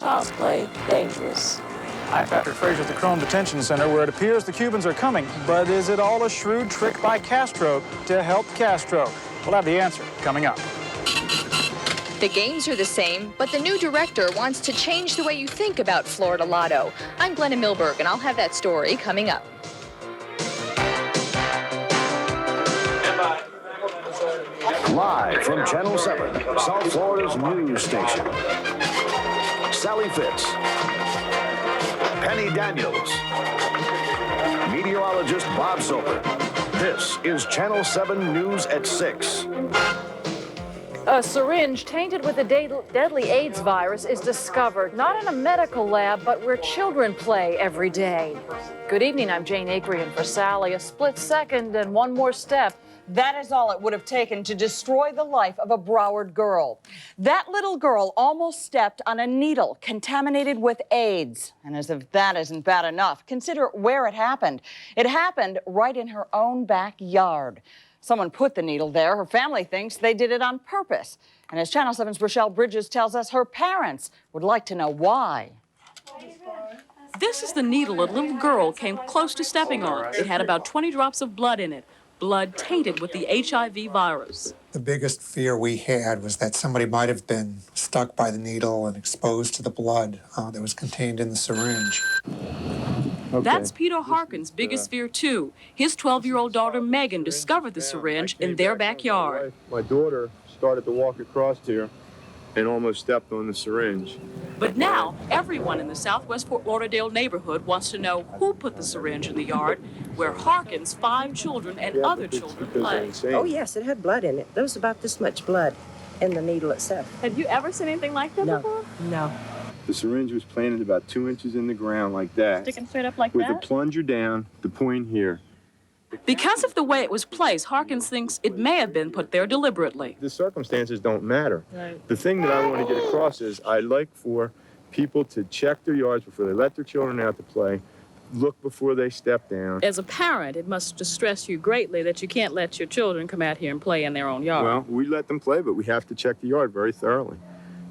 Child's play, dangerous. I'm Patrick Frazier at the Chrome Detention Center, where it appears the Cubans are coming. But is it all a shrewd trick by Castro to help Castro? We'll have the answer coming up. The games are the same, but the new director wants to change the way you think about Florida Lotto. I'm Glenna Milberg, and I'll have that story coming up. Live from Channel 7, South Florida's news station. Sally Fitz, Penny Daniels, meteorologist Bob Soper. This is Channel 7 News at 6. A syringe tainted with the deadly AIDS virus is discovered, not in a medical lab, but where children play every day. Good evening, I'm Jane Akrian for Sally. A split second and one more step. That is all it would have taken to destroy the life of a Broward girl. That little girl almost stepped on a needle contaminated with AIDS. And as if that isn't bad enough, consider where it happened. It happened right in her own backyard. Someone put the needle there. Her family thinks they did it on purpose. And as Channel 7's Rochelle Bridges tells us, her parents would like to know why. This is the needle a little girl came close to stepping on. It had about 20 drops of blood in it. Blood tainted with the HIV virus. The biggest fear we had was that somebody might have been stuck by the needle and exposed to the blood that was contained in the syringe. Okay. That's Peter Harkin's biggest fear, too. His 12-year-old daughter, Megan, discovered the syringe in their backyard. My daughter started to walk across here and almost stepped on the syringe. But now, everyone in the Southwest Fort Lauderdale neighborhood wants to know who put the syringe in the yard where Harkin's 5 children and other children play. Oh, yes, it had blood in it. There was about this much blood in the needle itself. Had you ever seen anything like that before? No. The syringe was planted about 2 inches in the ground like that. Sticking straight up like with that? With the plunger down, the point here. Because of the way it was placed, Harkins thinks it may have been put there deliberately. The circumstances don't matter. Right. The thing that I want to get across is I like for people to check their yards before they let their children out to play, look before they step down. As a parent, it must distress you greatly that you can't let your children come out here and play in their own yard. Well, we let them play, but we have to check the yard very thoroughly.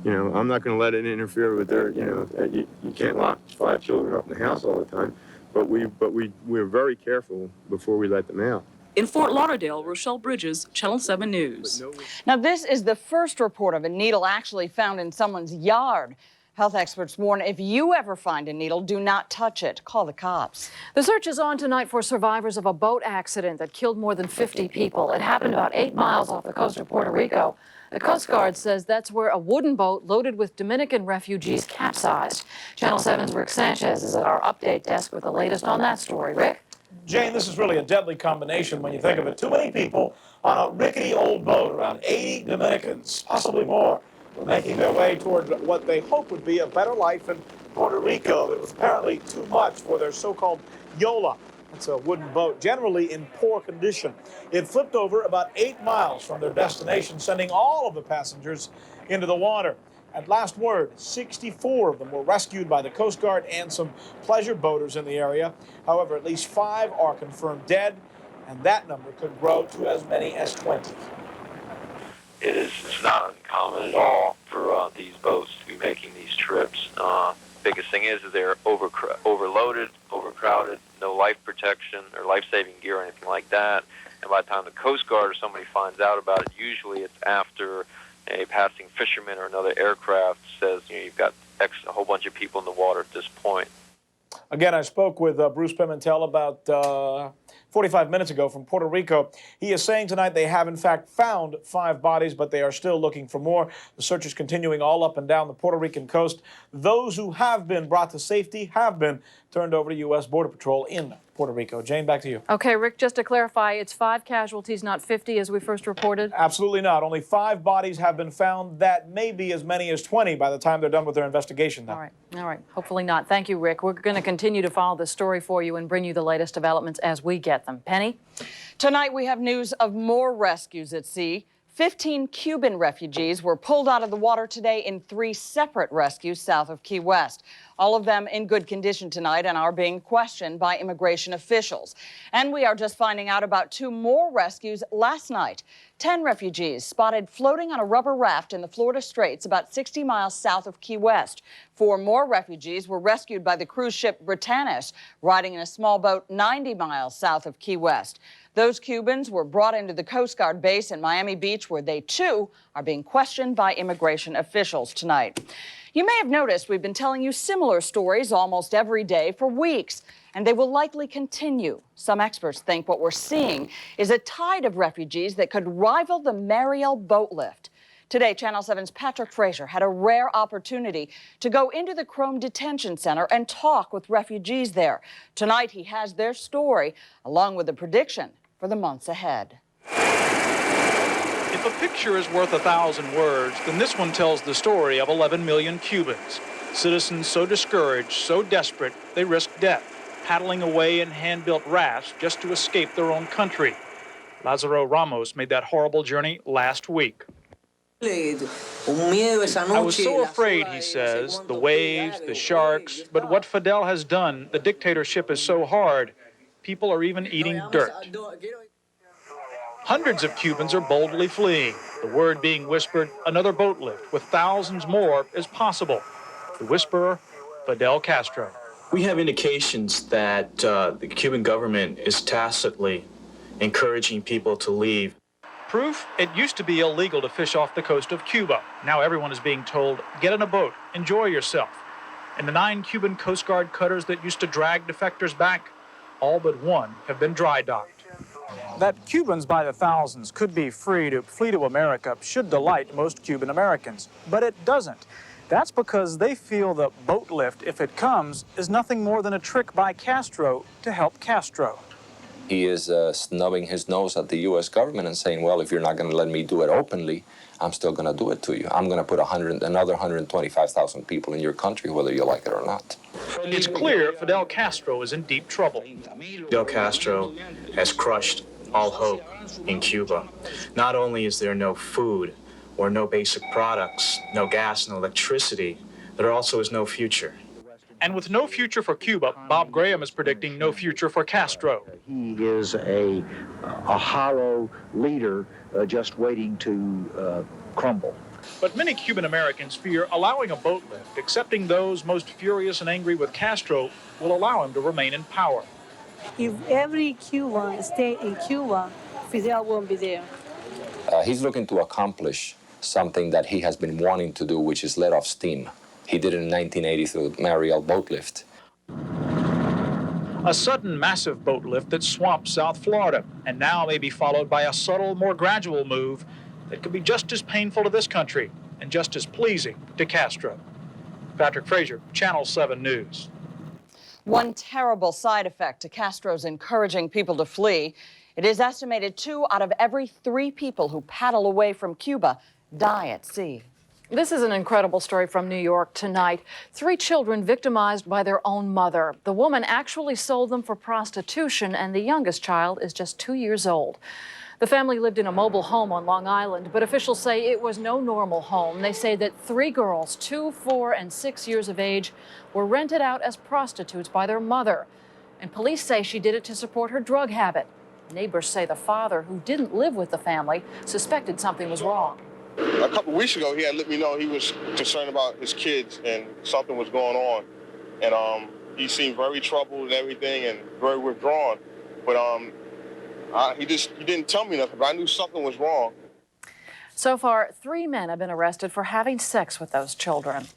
You know, I'm not going to let it interfere with their, you can't lock 5 children up in the house all the time. But we're very careful before we let them out. In Fort Lauderdale, Rochelle Bridges, Channel 7 News. Now, this is the first report of a needle actually found in someone's yard. Health experts warn if you ever find a needle, do not touch it. Call the cops. The search is on tonight for survivors of a boat accident that killed more than 50 people. It happened about 8 miles off the coast of Puerto Rico. The Coast Guard says that's where a wooden boat loaded with Dominican refugees capsized. Channel 7's Rick Sanchez is at our update desk with the latest on that story. Rick? Jane, this is really a deadly combination when you think of it. Too many people on a rickety old boat, around 80 Dominicans, possibly more, were making their way toward what they hope would be a better life in Puerto Rico. It was apparently too much for their so-called Yola. It's a wooden boat, generally in poor condition. It flipped over about 8 miles from their destination, sending all of the passengers into the water. At last word, 64 of them were rescued by the Coast Guard and some pleasure boaters in the area. However, at least 5 are confirmed dead, and that number could grow to as many as 20. It's not uncommon at all for these boats to be making these trips. Biggest thing is they're overloaded, overcrowded, no life protection or life-saving gear or anything like that. And by the time the Coast Guard or somebody finds out about it, usually it's after a passing fisherman or another aircraft says, you've got a whole bunch of people in the water at this point. Again, I spoke with Bruce Pimentel about 45 minutes ago from Puerto Rico. He is saying tonight they have, in fact, found 5 bodies, but they are still looking for more. The search is continuing all up and down the Puerto Rican coast. Those who have been brought to safety have been turned over to U.S. Border Patrol in Puerto Rico. Jane, back to you. Okay, Rick, just to clarify, it's 5 casualties, not 50, as we first reported? Absolutely not. Only 5 bodies have been found. That may be as many as 20 by the time they're done with their investigation. Now. All right. Hopefully not. Thank you, Rick. We're going to continue to follow this story for you and bring you the latest developments as we get them. Penny? Tonight we have news of more rescues at sea. 15 Cuban refugees were pulled out of the water today in 3 separate rescues south of Key West. All of them in good condition tonight and are being questioned by immigration officials. And we are just finding out about 2 more rescues last night. 10 refugees spotted floating on a rubber raft in the Florida Straits about 60 miles south of Key West. 4 more refugees were rescued by the cruise ship Britannis, riding in a small boat 90 miles south of Key West. Those Cubans were brought into the Coast Guard base in Miami Beach, where they, too, are being questioned by immigration officials tonight. You may have noticed we've been telling you similar stories almost every day for weeks, and they will likely continue. Some experts think what we're seeing is a tide of refugees that could rival the Mariel boat lift. Today, Channel 7's Patrick Frazier had a rare opportunity to go into the Chrome Detention Center and talk with refugees there. Tonight, he has their story, along with a prediction for the months ahead. If a picture is worth 1,000 words, then this one tells the story of 11 million Cubans. Citizens so discouraged, so desperate, they risk death, paddling away in hand-built rafts just to escape their own country. Lazaro Ramos made that horrible journey last week. I was so afraid, he says, the waves, the sharks, but what Fidel has done, the dictatorship is so hard, people are even eating dirt. Hundreds of Cubans are boldly fleeing. The word being whispered, another boat lift with thousands more is possible. The whisperer, Fidel Castro. We have indications that the Cuban government is tacitly encouraging people to leave. Proof? It used to be illegal to fish off the coast of Cuba. Now everyone is being told, get in a boat, enjoy yourself. And the 9 Cuban Coast Guard cutters that used to drag defectors back, all but one have been dry docked. That Cubans by the thousands could be free to flee to America should delight most Cuban Americans, but it doesn't. That's because they feel the boat lift, if it comes, is nothing more than a trick by Castro to help Castro. He is snubbing his nose at the U.S. government and saying, well, if you're not going to let me do it openly, I'm still going to do it to you. I'm going to put another 125,000 people in your country, whether you like it or not. It's clear Fidel Castro is in deep trouble. Fidel Castro has crushed all hope in Cuba. Not only is there no food or no basic products, no gas, no electricity, there also is no future. And with no future for Cuba, Bob Graham is predicting no future for Castro. He is a hollow leader just waiting to crumble. But many Cuban Americans fear allowing a boat lift, accepting those most furious and angry with Castro, will allow him to remain in power. If every Cuban stay in Cuba, Fidel won't be there. He's looking to accomplish something that he has been wanting to do, which is let off steam. He did it in 1980 through the Mariel boat lift. A sudden massive boat lift that swamped South Florida, and now may be followed by a subtle, more gradual move that could be just as painful to this country and just as pleasing to Castro. Patrick Frazier, Channel 7 News. One terrible side effect to Castro's encouraging people to flee, it is estimated 2 out of every 3 people who paddle away from Cuba die at sea. This is an incredible story from New York tonight. 3 children victimized by their own mother. The woman actually sold them for prostitution, and the youngest child is just 2 years old. The family lived in a mobile home on Long Island, but officials say it was no normal home. They say that 3 girls, 2, 4, and 6 years of age, were rented out as prostitutes by their mother. And police say she did it to support her drug habit. Neighbors say the father, who didn't live with the family, suspected something was wrong. A couple weeks ago, he had let me know he was concerned about his kids and something was going on. And he seemed very troubled and everything and very withdrawn. But he didn't tell me nothing, but I knew something was wrong. So far, 3 men have been arrested for having sex with those children.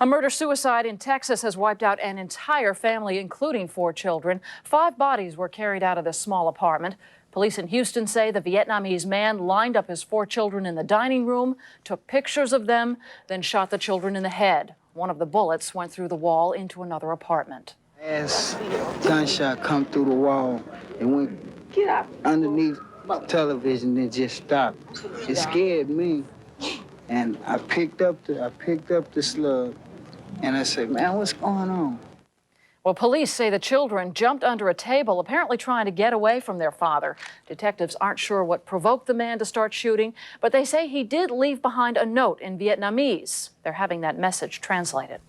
A murder-suicide in Texas has wiped out an entire family, including 4 children. 5 bodies were carried out of this small apartment. Police in Houston say the Vietnamese man lined up his 4 children in the dining room, took pictures of them, then shot the children in the head. One of the bullets went through the wall into another apartment. As gunshot come through the wall, it went underneath the television and just stopped. It scared me, and I picked up the slug, and I said, "Man, what's going on?" Well, police say the children jumped under a table, apparently trying to get away from their father. Detectives aren't sure what provoked the man to start shooting, but they say he did leave behind a note in Vietnamese. They're having that message translated.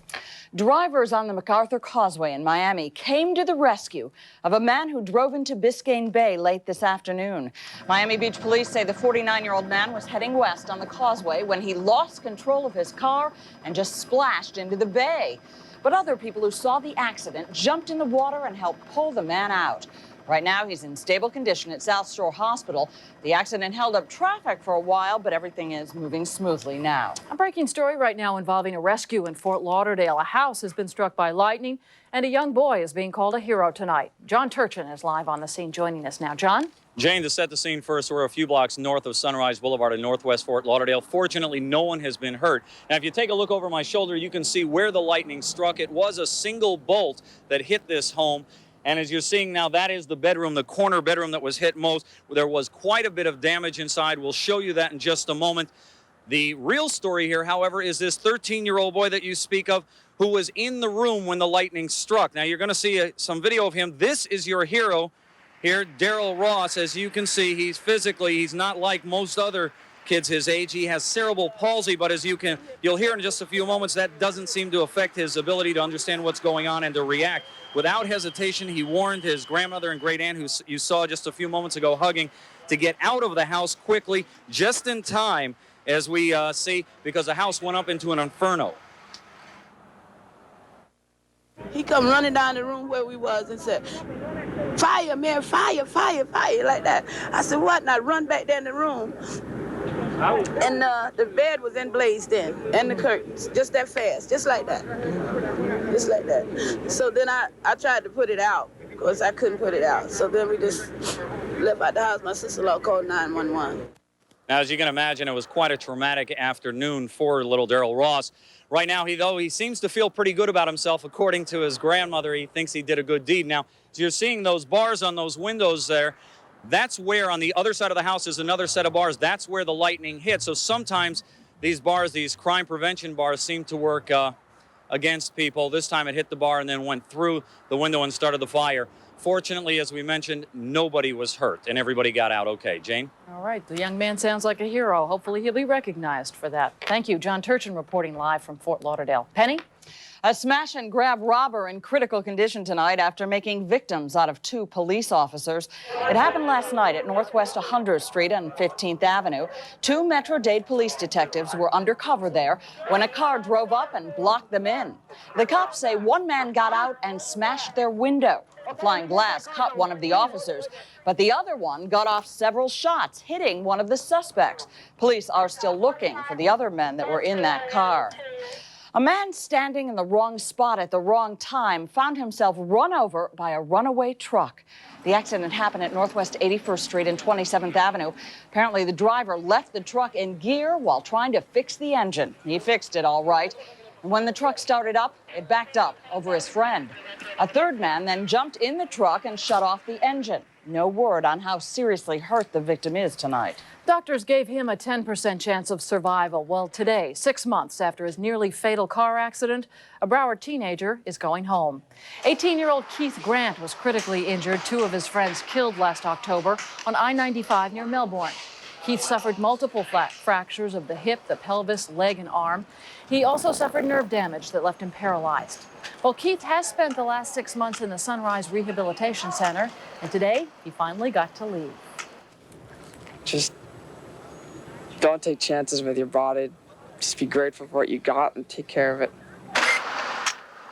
Drivers on the MacArthur Causeway in Miami came to the rescue of a man who drove into Biscayne Bay late this afternoon. Miami Beach police say the 49-year-old man was heading west on the causeway when he lost control of his car and just splashed into the bay. But other people who saw the accident jumped in the water and helped pull the man out. Right now, he's in stable condition at South Shore Hospital. The accident held up traffic for a while, but everything is moving smoothly now. A breaking story right now involving a rescue in Fort Lauderdale. A house has been struck by lightning, and a young boy is being called a hero tonight. John Turchin is live on the scene joining us now. John? Jane, to set the scene first, we're a few blocks north of Sunrise Boulevard in northwest Fort Lauderdale. Fortunately, no one has been hurt. Now, if you take a look over my shoulder, you can see where the lightning struck. It was a single bolt that hit this home. And as you're seeing now, that is the bedroom, the corner bedroom that was hit most. There was quite a bit of damage inside. We'll show you that in just a moment. The real story here, however, is this 13-year-old boy that you speak of who was in the room when the lightning struck. Now, you're going to see some video of him. This is your hero here, Daryl Ross. As you can see, he's not like most other kids his age. He has cerebral palsy, but as you'll hear in just a few moments, that doesn't seem to affect his ability to understand what's going on and to react. Without hesitation, he warned his grandmother and great aunt, who you saw just a few moments ago hugging, to get out of the house quickly, just in time, as we see, because the house went up into an inferno. He come running down the room where we was and said, "Fire, man, fire, fire, fire," like that. I said, "What?" And I run back there in the room. And the bed was in blaze then, and the curtains, just that fast, just like that. Just like that. So then I tried to put it out. Of course, I couldn't put it out. So then we just left out the house. My sister-in-law called 911. Now, as you can imagine, it was quite a traumatic afternoon for little Daryl Ross. Right now, he seems to feel pretty good about himself. According to his grandmother, he thinks he did a good deed. Now, as you're seeing those bars on those windows there, that's where on the other side of the house is another set of bars. That's where the lightning hit. So sometimes these bars, these crime prevention bars, seem to work against people. This time it hit the bar and then went through the window and started the fire. Fortunately, as we mentioned, nobody was hurt and everybody got out okay. Jane? All right, the young man sounds like a hero. Hopefully he'll be recognized for that. Thank you. John Turchin reporting live from Fort Lauderdale. Penny? A smash and grab robber in critical condition tonight after making victims out of 2 police officers. It happened last night at Northwest 100th Street and 15th Avenue. 2 Metro-Dade police detectives were undercover there when a car drove up and blocked them in. The cops say one man got out and smashed their window. The flying glass cut one of the officers, but the other one got off several shots, hitting one of the suspects. Police are still looking for the other men that were in that car. A man standing in the wrong spot at the wrong time found himself run over by a runaway truck. The accident happened at Northwest 81st Street and 27th Avenue. Apparently, the driver left the truck in gear while trying to fix the engine. He fixed it all right. And when the truck started up, it backed up over his friend. A third man then jumped in the truck and shut off the engine. No word on how seriously hurt the victim is tonight. Doctors gave him a 10% chance of survival. Well, today, 6 months after his nearly fatal car accident, a Broward teenager is going home. 18-year-old Keith Grant was critically injured. 2 of his friends killed last October on I-95 near Melbourne. Keith suffered multiple fractures of the hip, the pelvis, leg, and arm. He also suffered nerve damage that left him paralyzed. Well, Keith has spent the last 6 months in the Sunrise Rehabilitation Center, and today he finally got to leave. Just don't take chances with your body. Just be grateful for what you got and take care of it.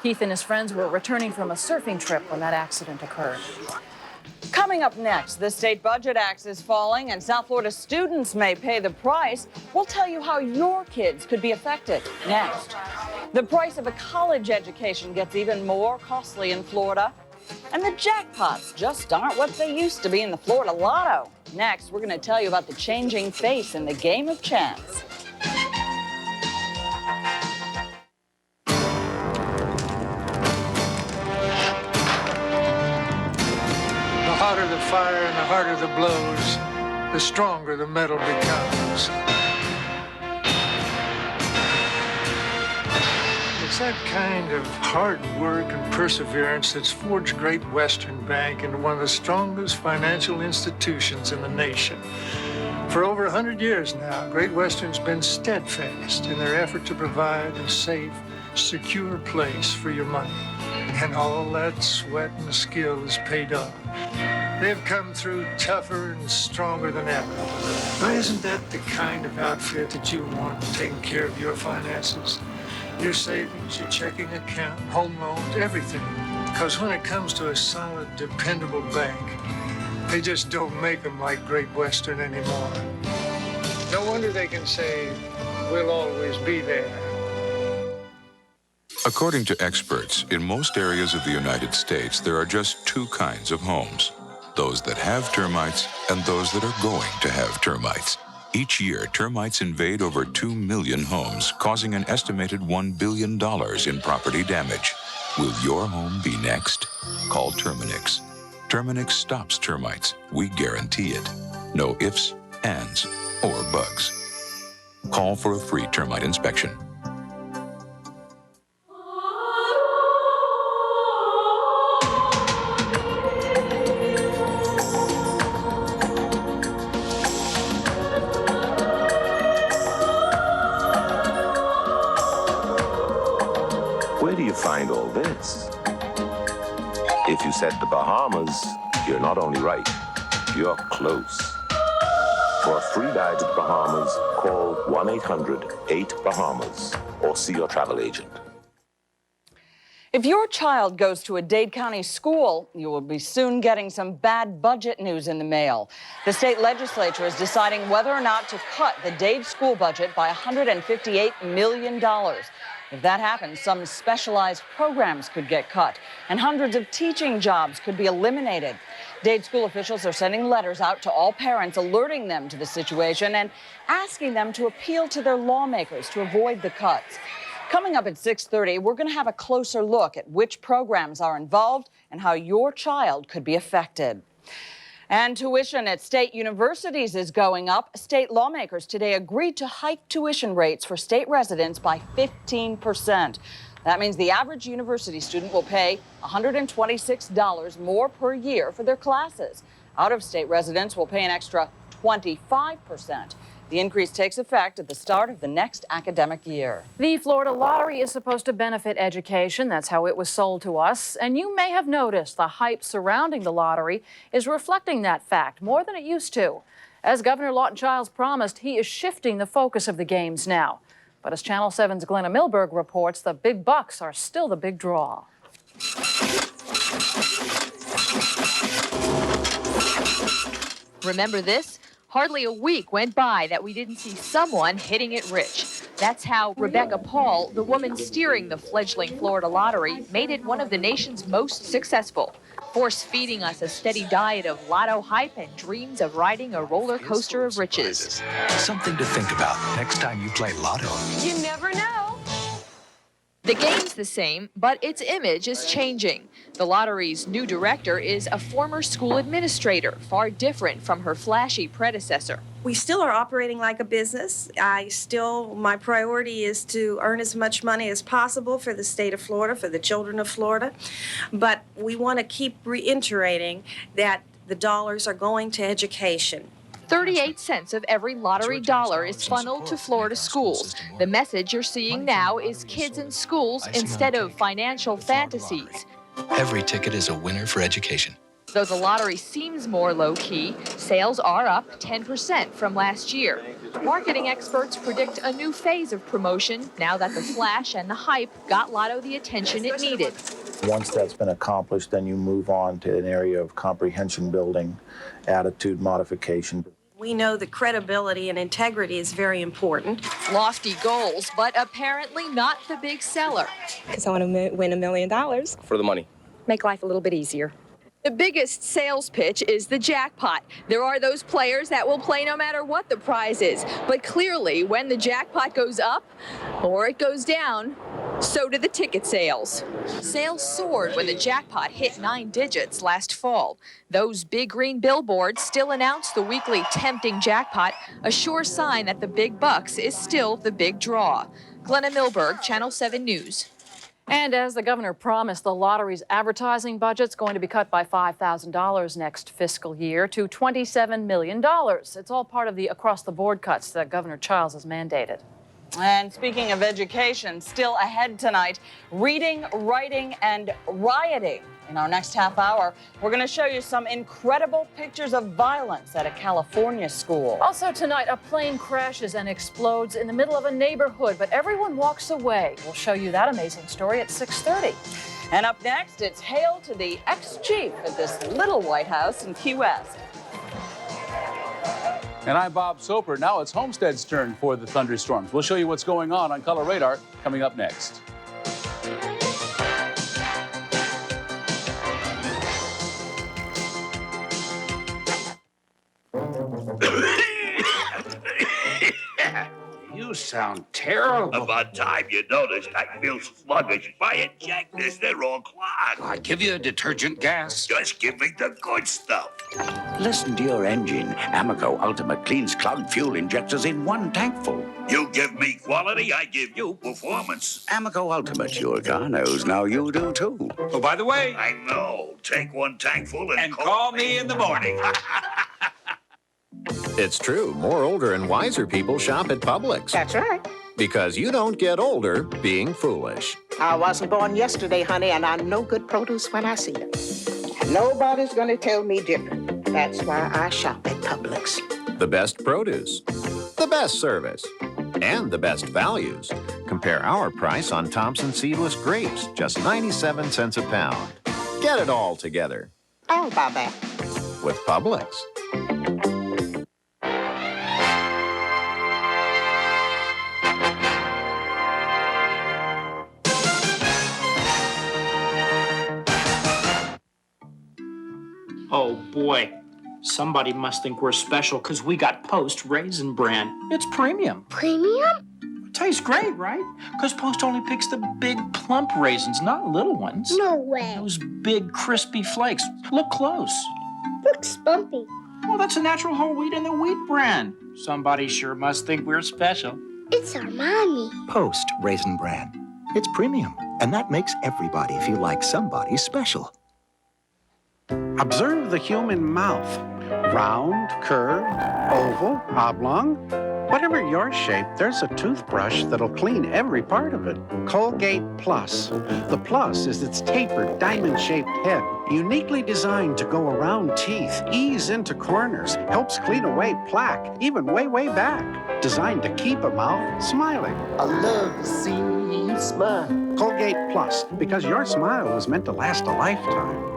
Keith and his friends were returning from a surfing trip when that accident occurred. Coming up next, the state budget axe is falling and South Florida students may pay the price. We'll tell you how your kids could be affected next. The price of a college education gets even more costly in Florida. And the jackpots just aren't what they used to be in the Florida Lotto. Next, we're going to tell you about the changing face in the game of chance. The hotter the fire and the harder the blows, the stronger the metal becomes. The It's that kind of hard work and perseverance that's forged Great Western Bank into one of the strongest financial institutions in the nation. For over 100 years now, Great Western's been steadfast in their effort to provide a safe, secure place for your money. And all that sweat and skill has paid off. They've come through tougher and stronger than ever. But isn't that the kind of outfit that you want taking care of your finances? Your savings, your checking account, home loans, everything. Because when it comes to a solid, dependable bank, they just don't make them like Great Western anymore. No wonder they can say, we'll always be there. According to experts, in most areas of the United States, there are just two kinds of homes. Those that have termites and those that are going to have termites. Each year, termites invade over 2 million homes, causing an estimated $1 billion in property damage. Will your home be next? Call Terminix. Terminix stops termites. We guarantee it. No ifs, ands, or bugs. Call for a free termite inspection. Where do you find all this? If you said the Bahamas, you're not only right, you're close. For a free guide to the Bahamas, call 1-800-8-BAHAMAS or see your travel agent. If your child goes to a Dade County school, you will be soon getting some bad budget news in the mail. The state legislature is deciding whether or not to cut the Dade school budget by $158 million. If that happens, some specialized programs could get cut, and hundreds of teaching jobs could be eliminated. Dade school officials are sending letters out to all parents, alerting them to the situation and asking them to appeal to their lawmakers to avoid the cuts. Coming up at 6:30, we're going to have a closer look at which programs are involved and how your child could be affected. And tuition at state universities is going up. State lawmakers today agreed to hike tuition rates for state residents by 15%. That means the average university student will pay $126 more per year for their classes. Out-of-state residents will pay an extra 25%. The increase takes effect at the start of the next academic year. The Florida lottery is supposed to benefit education. That's how it was sold to us. And you may have noticed the hype surrounding the lottery is reflecting that fact more than it used to. As Governor Lawton Chiles promised, he is shifting the focus of the games now. But as Channel 7's Glenna Milberg reports, the big bucks are still the big draw. Remember this? Hardly a week went by that we didn't see someone hitting it rich. That's how Rebecca Paul, the woman steering the fledgling Florida lottery, made it one of the nation's most successful, force-feeding us a steady diet of lotto hype and dreams of riding a roller coaster of riches. Something to think about next time you play lotto. You never know. The game's the same, but its image is changing. The lottery's new director is a former school administrator, far different from her flashy predecessor. We still are operating like a business. My priority is to earn as much money as possible for the state of Florida, for the children of Florida. But we want to keep reiterating that the dollars are going to education. 38 cents of every lottery dollar is funneled to Florida schools. The message you're seeing now is kids in schools instead of financial fantasies. Every ticket is a winner for education. Though the lottery seems more low-key, sales are up 10% from last year. Marketing experts predict a new phase of promotion now that the flash and the hype got Lotto the attention it needed. Once that's been accomplished, then you move on to an area of comprehension building, attitude modification. We know that credibility and integrity is very important. Lofty goals, but apparently not the big seller. Because I want to win $1 million. For the money. Make life a little bit easier. The biggest sales pitch is the jackpot. There are those players that will play no matter what the prize is. But clearly, when the jackpot goes up or it goes down, so do the ticket sales. Sales soared when the jackpot hit 9 digits last fall. Those big green billboards still announce the weekly tempting jackpot, a sure sign that the big bucks is still the big draw. Glenna Milberg, Channel 7 News. And as the governor promised, the lottery's advertising budget's going to be cut by $5,000 next fiscal year to $27 million. It's all part of the across-the-board cuts that Governor Childs has mandated. And speaking of education, still ahead tonight, reading, writing, and rioting. In our next half hour, we're going to show you some incredible pictures of violence at a California school. Also tonight, a plane crashes and explodes in the middle of a neighborhood, but everyone walks away. We'll show you that amazing story at 6:30. And up next, it's hail to the ex-chief at this little White House in Key West. And I'm Bob Soper. Now it's Homestead's turn for the thunderstorms. We'll show you what's going on Color Radar coming up next. You sound terrible. About time you noticed. I feel sluggish. My injectors, they're all clogged. I'll give you a detergent gas. Just give me the good stuff. Listen to your engine. Amoco Ultimate cleans clogged fuel injectors in one tankful. You give me quality, I give you performance. Amoco Ultimate, your car knows. Now you do too. Oh, by the way, I know. Take one tankful and call me in the morning. It's true. More older and wiser people shop at Publix. That's right. Because you don't get older being foolish. I wasn't born yesterday, honey, and I know good produce when I see it. Nobody's going to tell me different. That's why I shop at Publix. The best produce, the best service, and the best values. Compare our price on Thompson seedless grapes, just 97 cents a pound. Get it all together. I'll buy that. With Publix. Oh boy, somebody must think we're special because we got Post Raisin Bran. It's premium. Premium? Tastes great, right? Because Post only picks the big plump raisins, not little ones. No way. Those big crispy flakes. Look close. Looks bumpy. Well, that's a natural whole wheat in the wheat bran. Somebody sure must think we're special. It's our mommy. Post Raisin Bran. It's premium, and that makes everybody feel like somebody special. Observe the human mouth. Round, curved, oval, oblong. Whatever your shape, there's a toothbrush that'll clean every part of it. Colgate Plus. The plus is its tapered, diamond-shaped head, uniquely designed to go around teeth, ease into corners, helps clean away plaque, even way, way back. Designed to keep a mouth smiling. I love to see you smile. Colgate Plus, because your smile was meant to last a lifetime.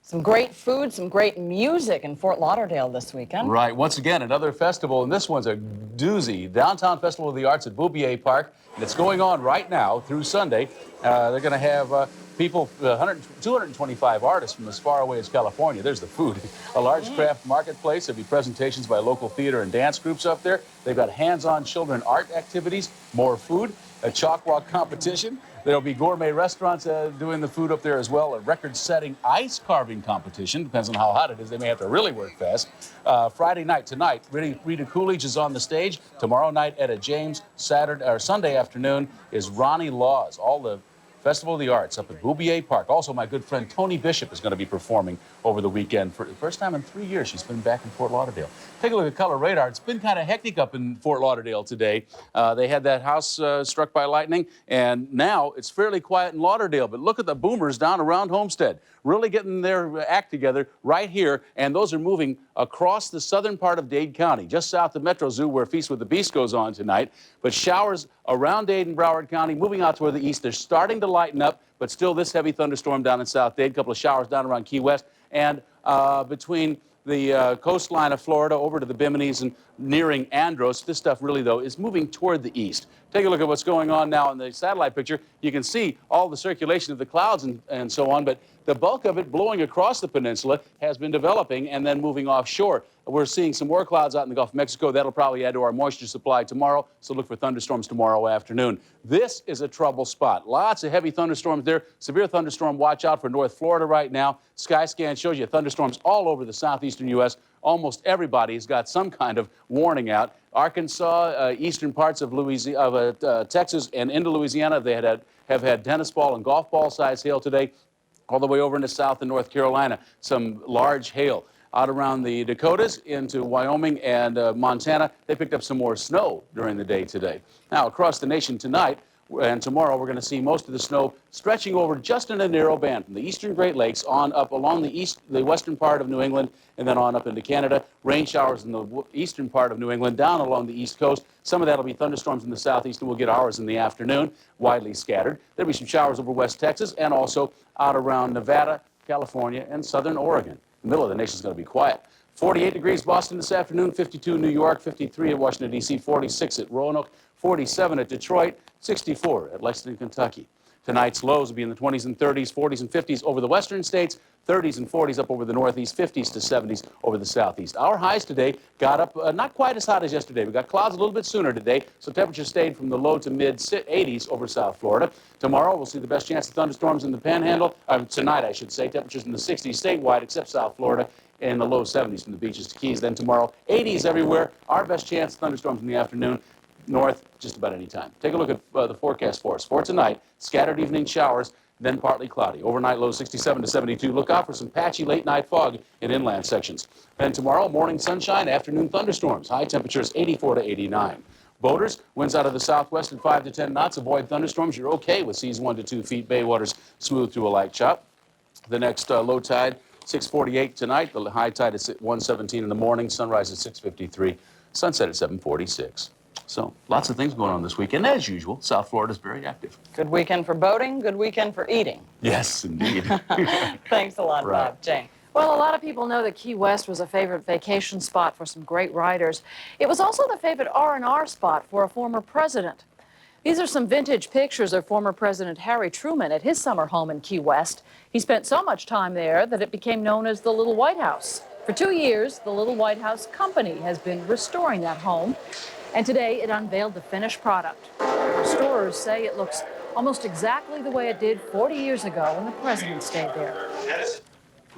Some great food, some great music in Fort Lauderdale this weekend. Right. Once again, another festival, and this one's a doozy. Downtown Festival of the Arts at Bouvier Park, and it's going on right now through Sunday. They're going to have people, 225 artists from as far away as California. There's the food. A large craft marketplace. There'll be presentations by local theater and dance groups up there. They've got hands-on children art activities, more food, a chalk walk competition. There'll be gourmet restaurants doing the food up there as well. A record-setting ice carving competition. Depends on how hot it is. They may have to really work fast. Friday night, tonight, Rita Coolidge is on the stage. Tomorrow night, Etta James. Sunday afternoon is Ronnie Laws. All the Festival of the Arts up at Bouvier Park. Also, my good friend Tony Bishop is going to be performing over the weekend. For the first time in 3 years, she's been back in Fort Lauderdale. Take a look at Color Radar. It's been kind of hectic up in Fort Lauderdale today. They had that house struck by lightning, and now it's fairly quiet in Lauderdale. But look at the boomers down around Homestead, really getting their act together right here, and those are moving across the southern part of Dade County, just south of Metro Zoo, where Feast with the Beast goes on tonight. But showers around Dade and Broward County, moving out toward the east. They're starting to lighten up, but still this heavy thunderstorm down in South Dade, a couple of showers down around Key West, and between the coastline of Florida over to the Bimini's and nearing Andros. This stuff really, though, is moving toward the east. Take a look at what's going on now in the satellite picture. You can see all the circulation of the clouds and so on, but the bulk of it blowing across the peninsula has been developing and then moving offshore. We're seeing some more clouds out in the Gulf of Mexico. That'll probably add to our moisture supply tomorrow, so look for thunderstorms tomorrow afternoon. This is a trouble spot. Lots of heavy thunderstorms there. Severe thunderstorm watch out for North Florida right now. Skyscan shows you thunderstorms all over the southeastern U.S. Almost everybody's got some kind of warning out. Arkansas, eastern parts of Texas and into Louisiana, they have had tennis ball and golf ball size hail today, all the way over into South and North Carolina. Some large hail. Out around the Dakotas into Wyoming and Montana, they picked up some more snow during the day today. Now, across the nation tonight and tomorrow, we're going to see most of the snow stretching over just in a narrow band from the eastern Great Lakes on up along the western part of New England and then on up into Canada. Rain showers in the eastern part of New England, down along the east coast. Some of that will be thunderstorms in the southeast, and we'll get hours in the afternoon, widely scattered. There'll be some showers over West Texas and also out around Nevada, California, and southern Oregon. The middle of the nation is going to be quiet. 48 degrees Boston this afternoon, 52 New York, 53 at Washington, D.C., 46 at Roanoke, 47 at Detroit, 64 at Lexington, Kentucky. Tonight's lows will be in the 20s and 30s, 40s and 50s over the western states, 30s and 40s up over the northeast, 50s to 70s over the southeast. Our highs today got up not quite as hot as yesterday. We got clouds a little bit sooner today, so temperatures stayed from the low to mid 80s over South Florida. Tomorrow, we'll see the best chance of thunderstorms in the Panhandle. Tonight, I should say, temperatures in the 60s statewide, except South Florida, and the low 70s from the beaches to Keys. Then tomorrow, 80s everywhere. Our best chance of thunderstorms in the afternoon. North, just about any time. Take a look at the forecast for us. For tonight, scattered evening showers, then partly cloudy. Overnight low 67 to 72. Look out for some patchy late night fog in inland sections. Then tomorrow, morning sunshine, afternoon thunderstorms. High temperatures 84 to 89. Boaters, winds out of the southwest at 5 to 10 knots. Avoid thunderstorms. You're okay with seas 1 to 2 feet. Bay waters smooth to a light chop. The next low tide, 6:48 tonight. The high tide is at 1:17 in the morning. Sunrise at 6:53. Sunset at 7:46. So lots of things going on this weekend. As usual, South Florida is very active. Good weekend for boating, good weekend for eating. Yes, indeed. Thanks a lot, Bob. Jane. Well, a lot of people know that Key West was a favorite vacation spot for some great riders. It was also the favorite R&R spot for a former president. These are some vintage pictures of former President Harry Truman at his summer home in Key West. He spent so much time there that it became known as the Little White House. For 2 years, the Little White House Company has been restoring that home. And today, it unveiled the finished product. Restorers say it looks almost exactly the way it did 40 years ago when the president stayed there.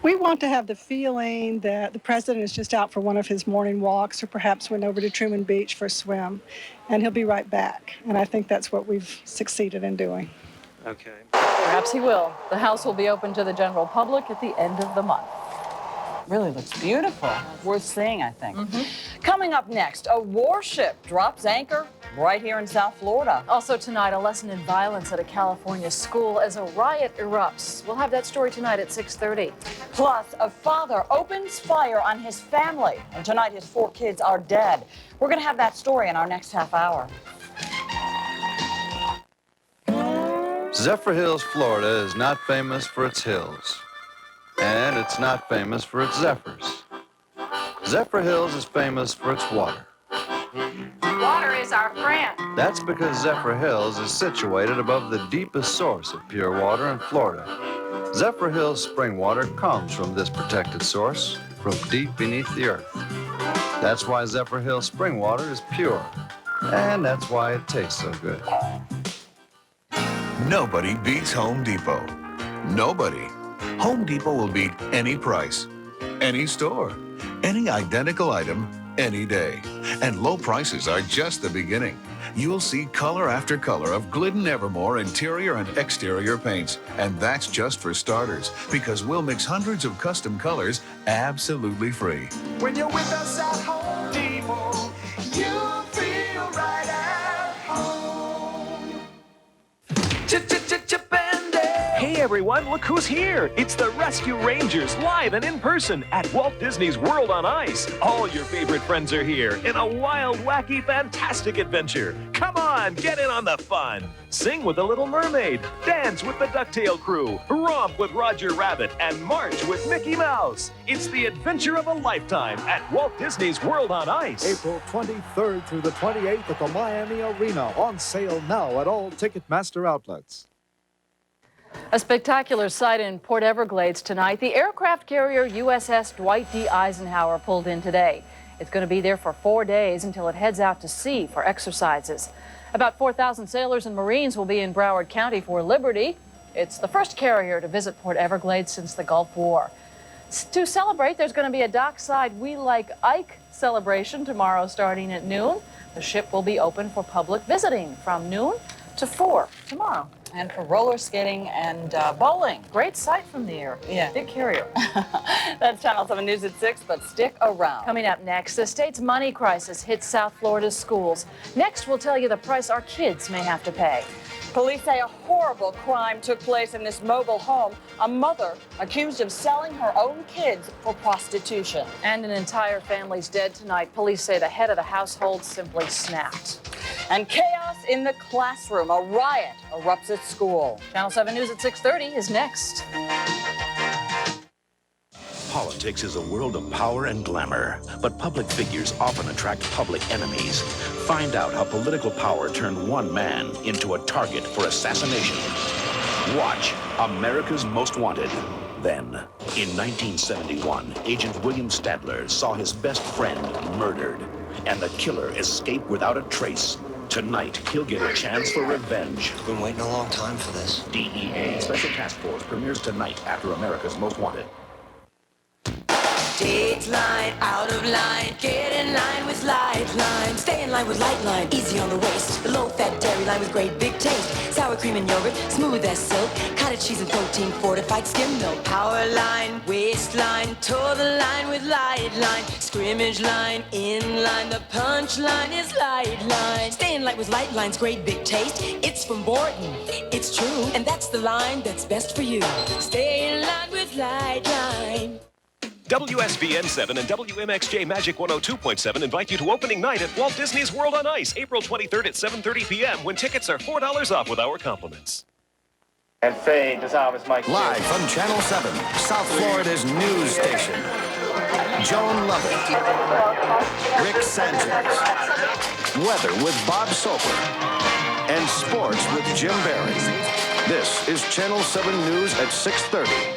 We want to have the feeling that the president is just out for one of his morning walks or perhaps went over to Truman Beach for a swim, and he'll be right back. And I think that's what we've succeeded in doing. Okay. Perhaps he will. The house will be open to the general public at the end of the month. Really looks beautiful. Worth seeing, I think. Coming up next, a warship drops anchor right here in South Florida. Also tonight, a lesson in violence at a California school as a riot erupts. We'll have that story tonight at 6:30. Plus, a father opens fire on his family, and tonight his 4 kids are dead. We're going to have that story in our next half hour. Zephyrhills, Florida is not famous for its hills. And it's not famous for its zephyrs. Zephyrhills is famous for its water. Water is our friend. That's because Zephyrhills is situated above the deepest source of pure water in Florida. Zephyrhills spring water comes from this protected source from deep beneath the earth. That's why Zephyrhills spring water is pure. And that's why it tastes so good. Nobody beats Home Depot. Nobody. Home Depot will beat any price, any store, any identical item, any day. And low prices are just the beginning. You'll see color after color of Glidden Evermore interior and exterior paints. And that's just for starters, because we'll mix hundreds of custom colors absolutely free. When you're with us at Home Depot, you feel right at home. Hey everyone, look who's here! It's the Rescue Rangers, live and in person at Walt Disney's World on Ice. All your favorite friends are here in a wild, wacky, fantastic adventure. Come on, get in on the fun! Sing with the Little Mermaid, dance with the Ducktail crew, romp with Roger Rabbit, and march with Mickey Mouse. It's the adventure of a lifetime at Walt Disney's World on Ice. April 23rd through the 28th at the Miami Arena. On sale now at all Ticketmaster outlets. A spectacular sight in Port Everglades tonight. The aircraft carrier USS Dwight D. Eisenhower pulled in today. It's going to be there for 4 days until it heads out to sea for exercises. About 4,000 sailors and Marines will be in Broward County for Liberty. It's the first carrier to visit Port Everglades since the Gulf War. To celebrate, there's going to be a dockside We Like Ike celebration tomorrow starting at noon. The ship will be open for public visiting from noon to 4 tomorrow. And for roller skating and bowling. Great sight from the air. Yeah. Big carrier. That's Channel 7 News at 6, but stick around. Coming up next, the state's money crisis hits South Florida's schools. Next, we'll tell you the price our kids may have to pay. Police say a horrible crime took place in this mobile home. A mother accused of selling her own kids for prostitution. And an entire family's dead tonight. Police say the head of the household simply snapped. And chaos in the classroom. A riot erupts at school. Channel 7 News at 6:30 is next. Politics is a world of power and glamour, but public figures often attract public enemies. Find out how political power turned one man into a target for assassination. Watch America's Most Wanted. Then, in 1971, Agent William Stadler saw his best friend murdered, and the killer escaped without a trace. Tonight, he'll get a chance for revenge. Been waiting a long time for this. DEA Special Task Force premieres tonight after America's Most Wanted. Dateline, out of line, get in line with Lifeline. Stay in line with Lightline, easy on the waist. The low-fat dairy line with great big taste. Sour cream and yogurt, smooth as silk. Cottage cheese and protein fortified skim milk. Power line, waistline, toe the line with Lightline. Scrimmage line, in line, the punch line is Lightline. Stay in line with Lightline's great big taste. It's from Borton, it's true, and that's the line that's best for you. Stay in line with Lightline. WSVN 7 and WMXJ Magic 102.7 invite you to opening night at Walt Disney's World on Ice, April 23rd at 7:30 p.m. when tickets are $4 off with our compliments. And fade is always Mike. Live from Channel 7, South Florida's news station. Joan Lovett, Rick Sanchez, weather with Bob Soper, and sports with Jim Barry. This is Channel 7 News at 6:30.